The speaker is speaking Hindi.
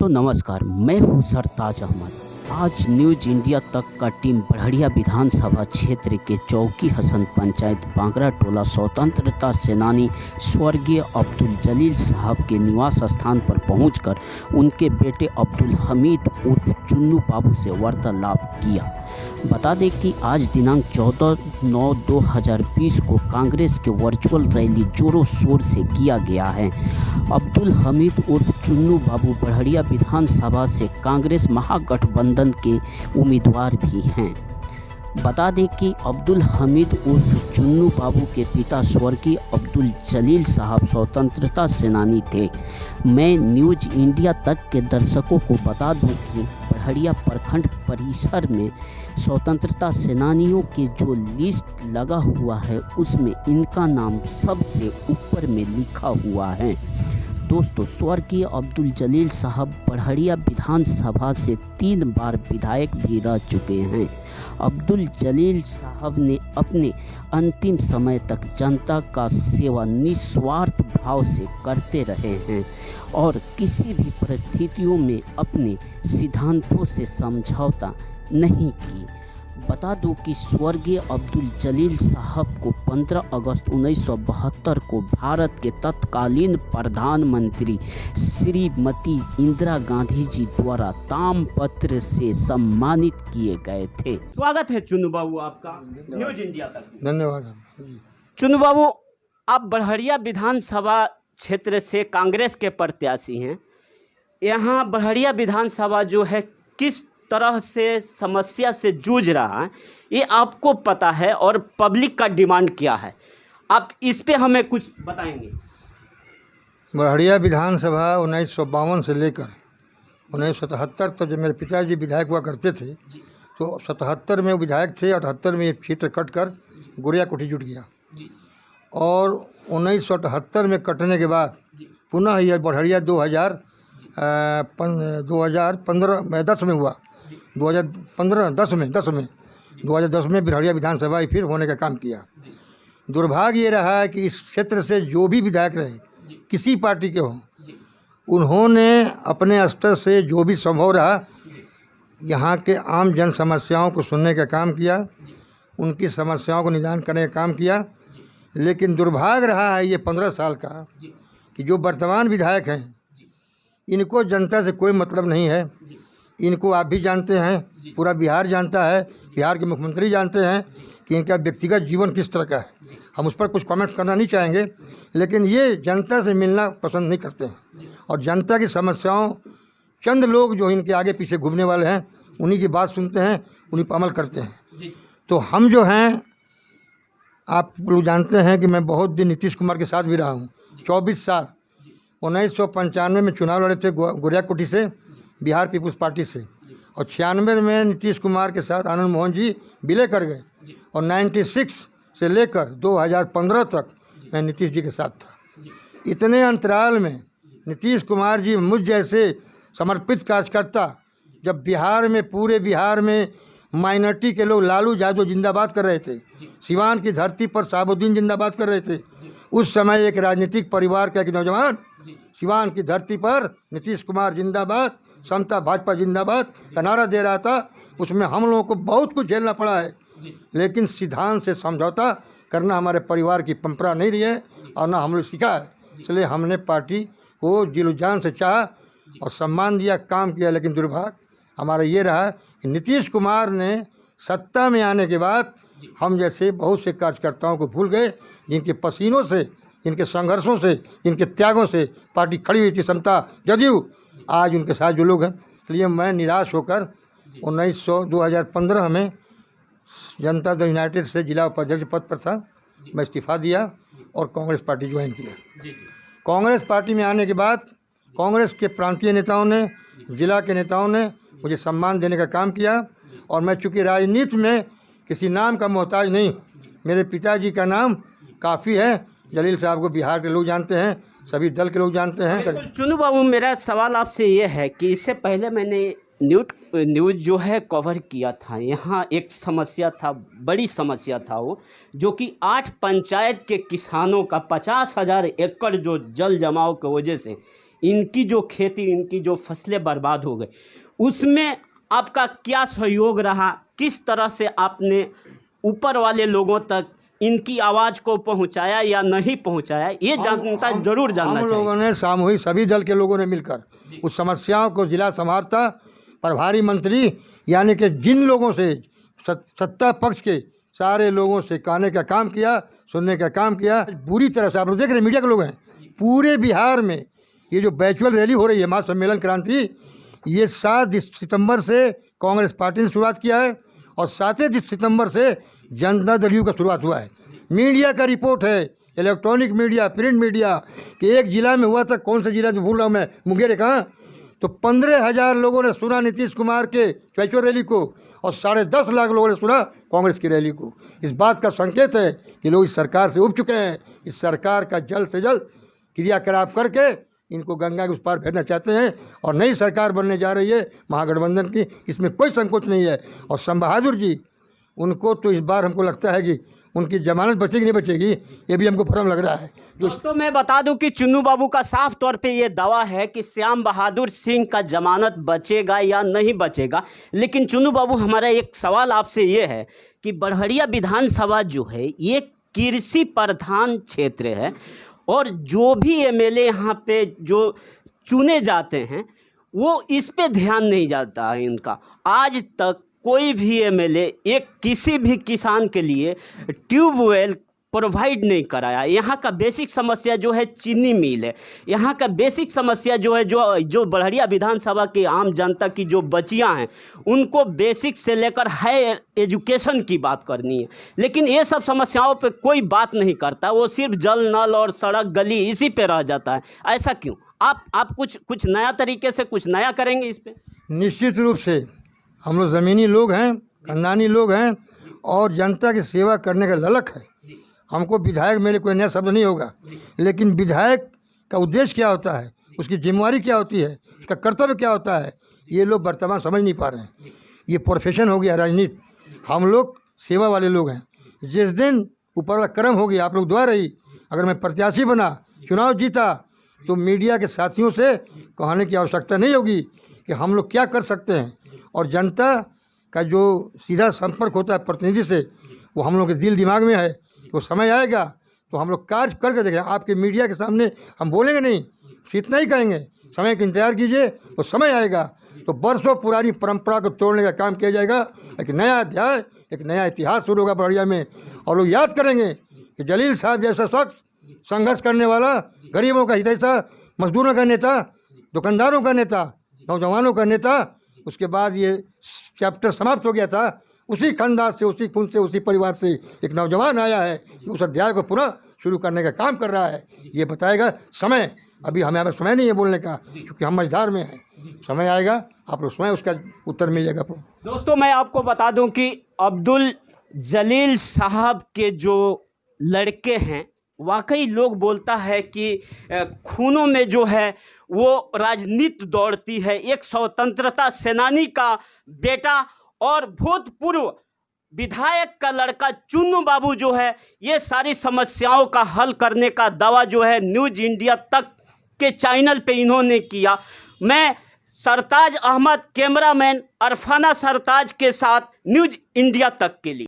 दोस्तों नमस्कार, मैं हूं सरताज अहमद। आज न्यूज इंडिया तक का टीम बढ़िया विधानसभा क्षेत्र के चौकी हसन पंचायत बांगरा टोला स्वतंत्रता सेनानी स्वर्गीय अब्दुल जलील साहब के निवास स्थान पर पहुंचकर उनके बेटे अब्दुल हमीद उर्फ चुन्नू बाबू से वार्तालाप किया। बता दें कि आज दिनांक 14/9/2020 को कांग्रेस के वर्चुअल रैली जोरों शोर से किया गया है। अब्दुल हमीद उर्फ चुन्नू बाबू बढ़िया विधानसभा से कांग्रेस महागठबंधन के उम्मीदवार भी हैं। बता दें कि अब्दुल हमीद उर्फ चुन्नू बाबू के पिता स्वर्गीय अब्दुल जलील साहब स्वतंत्रता सेनानी थे। मैं न्यूज इंडिया तक के दर्शकों को बता दूं कि बढ़िया प्रखंड परिसर में स्वतंत्रता सेनानियों के जो लिस्ट लगा हुआ है उसमें इनका नाम सबसे ऊपर में लिखा हुआ है। दोस्तों, स्वर्गीय अब्दुल जलील साहब बढ़िया विधानसभा से 3 बार विधायक भी रह चुके हैं। अब्दुल जलील साहब ने अपने अंतिम समय तक जनता का सेवा निस्वार्थ भाव से करते रहे हैं और किसी भी परिस्थितियों में अपने सिद्धांतों से समझौता नहीं की। बता दूं कि स्वर्गीय अब्दुल जलील साहब को 15 अगस्त 1972 को भारत के तत्कालीन प्रधानमंत्री श्रीमती इंदिरा गांधी जी द्वारा ताम्रपत्र से सम्मानित किए गए थे। स्वागत है चुन्नू बाबू आपका न्यूज इंडिया तक। धन्यवाद। चुन्नू बाबू, आप बढ़िया विधानसभा क्षेत्र से कांग्रेस के प्रत्याशी हैं। यहाँ बढ़िया विधानसभा जो है किस तरह से समस्या से जूझ रहा है ये आपको पता है और पब्लिक का डिमांड क्या है, आप इस पे हमें कुछ बताएंगे। बढ़िया विधानसभा 1952 से लेकर 1977 तक जब मेरे पिताजी विधायक हुआ करते थे तो 77 में वो विधायक थे, 78 में ये क्षेत्र कट कर गुड़िया कोठी जुट गया और 1978 में कटने के बाद पुनः यह बढ़िया 2010 में हुआ। 2010 में बढ़िया विधानसभा फिर होने का काम किया। दुर्भाग्य ये रहा है कि इस क्षेत्र से जो भी विधायक रहे किसी पार्टी के हों, उन्होंने अपने स्तर से जो भी संभव रहा यहाँ के आम जन समस्याओं को सुनने का काम किया, उनकी समस्याओं को निदान करने का काम किया। लेकिन दुर्भाग्य रहा है ये 15 साल का कि जो वर्तमान विधायक हैं इनको जनता से कोई मतलब नहीं है। इनको आप भी जानते हैं, पूरा बिहार जानता है, बिहार के मुख्यमंत्री जानते हैं कि इनका व्यक्तिगत जीवन किस तरह का है। हम उस पर कुछ कमेंट करना नहीं चाहेंगे, लेकिन ये जनता से मिलना पसंद नहीं करते हैं और जनता की समस्याओं चंद लोग जो इनके आगे पीछे घूमने वाले हैं उन्हीं की बात सुनते हैं, उन्हीं पर अमल करते हैं। तो हम जो हैं, आप लोग जानते हैं कि मैं बहुत दिन नीतीश कुमार के साथ भी रहा हूँ। 24 साल 1995 में चुनाव लड़े थे गुड़िया कोठी से, बिहार पीपुल्स पार्टी से, और 96 में नीतीश कुमार के साथ आनंद मोहन जी विलय कर गए और 96 से लेकर 2015 तक मैं नीतीश जी के साथ था। इतने अंतराल में नीतीश कुमार जी मुझ जैसे समर्पित कार्यकर्ता, जब बिहार में पूरे बिहार में माइनॉरिटी के लोग लालू यादव जिंदाबाद कर रहे थे, सिवान की धरती पर शहाबुद्दीन जिंदाबाद कर रहे थे, उस समय एक राजनीतिक परिवार का एक नौजवान सिवान की धरती पर नीतीश कुमार जिंदाबाद, समता भाजपा जिंदाबाद का नारा दे रहा था। उसमें हम लोगों को बहुत कुछ झेलना पड़ा है, लेकिन सिद्धांत से समझौता करना हमारे परिवार की परंपरा नहीं रही है और ना हम लोग सीखा है। इसलिए हमने पार्टी को दिलो जान से चाहा और सम्मान दिया, काम किया। लेकिन दुर्भाग्य हमारा ये रहा कि नीतीश कुमार ने सत्ता में आने के बाद हम जैसे बहुत से कार्यकर्ताओं को भूल गए, जिनके पसीनों से, जिनके संघर्षों से, जिनके त्यागों से पार्टी खड़ी हुई थी, समता जदयू। आज उनके साथ जो लोग हैं, इसलिए मैं निराश होकर 2015 में जनता दल यूनाइटेड से जिला उपाध्यक्ष पद पर था, मैं इस्तीफा दिया और कांग्रेस पार्टी ज्वाइन किया। कांग्रेस पार्टी में आने के बाद कांग्रेस के प्रांतीय नेताओं ने, जिला के नेताओं ने मुझे सम्मान देने का काम किया और मैं चूँकि राजनीति में किसी नाम का मोहताज नहीं, मेरे पिताजी का नाम काफ़ी है। जलील साहब को बिहार के लोग जानते हैं, सभी दल के लोग जानते हैं। चुन्नू बाबू, मेरा सवाल आपसे ये है कि इससे पहले मैंने न्यूज़ जो है कवर किया था, यहाँ एक समस्या था, बड़ी समस्या था वो, जो कि 8 पंचायत के किसानों का 50,000 एकड़ जो जल जमाव की वजह से इनकी जो खेती, इनकी जो फसलें बर्बाद हो गई, उसमें आपका क्या सहयोग रहा? किस तरह से आपने ऊपर वाले लोगों तक इनकी आवाज़ को पहुंचाया या नहीं पहुंचाया, ये जनता जरूर जानना चाहिए। हम लोगों ने सामूहिक सभी दल के लोगों ने मिलकर उस समस्याओं को, जिला समाहर्ता, प्रभारी मंत्री, यानी कि जिन लोगों से सत्ता पक्ष के सारे लोगों से कहने का काम किया, सुनने का काम किया। बुरी तरह से आप लोग देख रहे हैं, मीडिया के लोग हैं, पूरे बिहार में ये जो वर्चुअल रैली हो रही है महासम्मेलन क्रांति, ये 7 सितंबर से कांग्रेस पार्टी ने शुरुआत किया है और 7 सितंबर से जनता दल यू का शुरुआत हुआ है। मीडिया का रिपोर्ट है, इलेक्ट्रॉनिक मीडिया, प्रिंट मीडिया, कि एक जिला में हुआ था, कौन से जिला से भूल रहा हूँ मैं, मुंगेर कहाँ, तो 15,000 लोगों ने सुना नीतीश कुमार के वर्चुअल रैली को और 10.5 लाख लोगों ने सुना कांग्रेस की रैली को। इस बात का संकेत है कि लोग इस सरकार से उब चुके हैं। इस सरकार का जल्द से जल्द क्रियाकलाप करके इनको गंगा के उस पार भेजना चाहते हैं और नई सरकार बनने जा रही है महागठबंधन की, इसमें कोई संकोच नहीं है। और शम बहादुर जी, उनको तो इस बार हमको लगता है कि उनकी जमानत बचेगी नहीं बचेगी, ये भी हमको भ्रम लग रहा है। दोस्तों मैं बता दूं कि चुन्नू बाबू का साफ तौर पे ये दावा है कि श्याम बहादुर सिंह का जमानत बचेगा या नहीं बचेगा। लेकिन चुन्नू बाबू, हमारा एक सवाल आपसे ये है कि बड़हरिया विधानसभा जो है ये कृषि प्रधान क्षेत्र है और जो भी एमएलए यहाँ पे जो चुने जाते हैं वो इस पे ध्यान नहीं जाता है इनका। आज तक कोई भी एमएलए एक किसी भी किसान के लिए ट्यूबवेल प्रोवाइड नहीं कराया। यहाँ का बेसिक समस्या जो है चीनी मिल है। यहाँ का बेसिक समस्या जो है जो बड़हरिया विधानसभा की आम जनता की जो बच्चियाँ हैं उनको बेसिक से लेकर हायर एजुकेशन की बात करनी है, लेकिन ये सब समस्याओं पे कोई बात नहीं करता। वो सिर्फ जल, नल और सड़क, गली इसी पे रह जाता है। ऐसा क्यों? आप कुछ नया तरीके से कुछ नया करेंगे इस पर? निश्चित रूप से हम लोग ज़मीनी लोग हैं, खानदानी लोग हैं और जनता की सेवा करने का ललक है। हमको विधायक, मेरे कोई नया शब्द नहीं होगा, लेकिन विधायक का उद्देश्य क्या होता है, उसकी जिम्मेवारी क्या होती है, उसका कर्तव्य क्या होता है, ये लोग वर्तमान समझ नहीं पा रहे हैं। ये प्रोफेशन हो गया राजनीति, हम लोग सेवा वाले लोग हैं। जिस दिन ऊपर वाला कर्म हो गया, आप लोग दुआ रही, अगर मैं प्रत्याशी बना, चुनाव जीता, तो मीडिया के साथियों से कहने की आवश्यकता नहीं होगी कि हम लोग क्या कर सकते हैं। और जनता का जो सीधा संपर्क होता है प्रतिनिधि से, वो हम लोग के दिल दिमाग में है। तो समय आएगा तो हम लोग कार्य करके देखें। आपके मीडिया के सामने हम बोलेंगे नहीं, इतना ही कहेंगे, समय का इंतजार कीजिए, तो समय आएगा तो बरसों पुरानी परंपरा को तोड़ने का काम किया जाएगा। एक नया अध्याय, एक नया इतिहास शुरू होगा बड़हरिया में और लोग याद करेंगे कि जलील साहब जैसा शख्स, संघर्ष करने वाला, गरीबों का हितैषी, मजदूरों का नेता, दुकानदारों का नेता, नौजवानों का नेता, उसके बाद ये चैप्टर समाप्त हो गया था। उसी खानदान से, उसी खून से, उसी परिवार से एक नौजवान आया है, उस अध्याय को पुनः शुरू करने का काम कर रहा है। ये बताएगा समय। अभी हमें समय नहीं है बोलने का, क्योंकि हम मझधार में हैं। समय आएगा, आप लोग स्वयं उसका उत्तर मिल जाएगा। दोस्तों मैं आपको बता दूं कि अब्दुल जलील साहब के जो लड़के हैं, वाकई लोग बोलता है कि खूनों में जो है वो राजनीति दौड़ती है। एक स्वतंत्रता सेनानी का बेटा और भूतपूर्व विधायक का लड़का चुन्नू बाबू जो है, ये सारी समस्याओं का हल करने का दावा जो है न्यूज़ इंडिया तक के चैनल पे इन्होंने किया। मैं सरताज अहमद, कैमरामैन अरफाना सरताज के साथ, न्यूज़ इंडिया तक के लिए।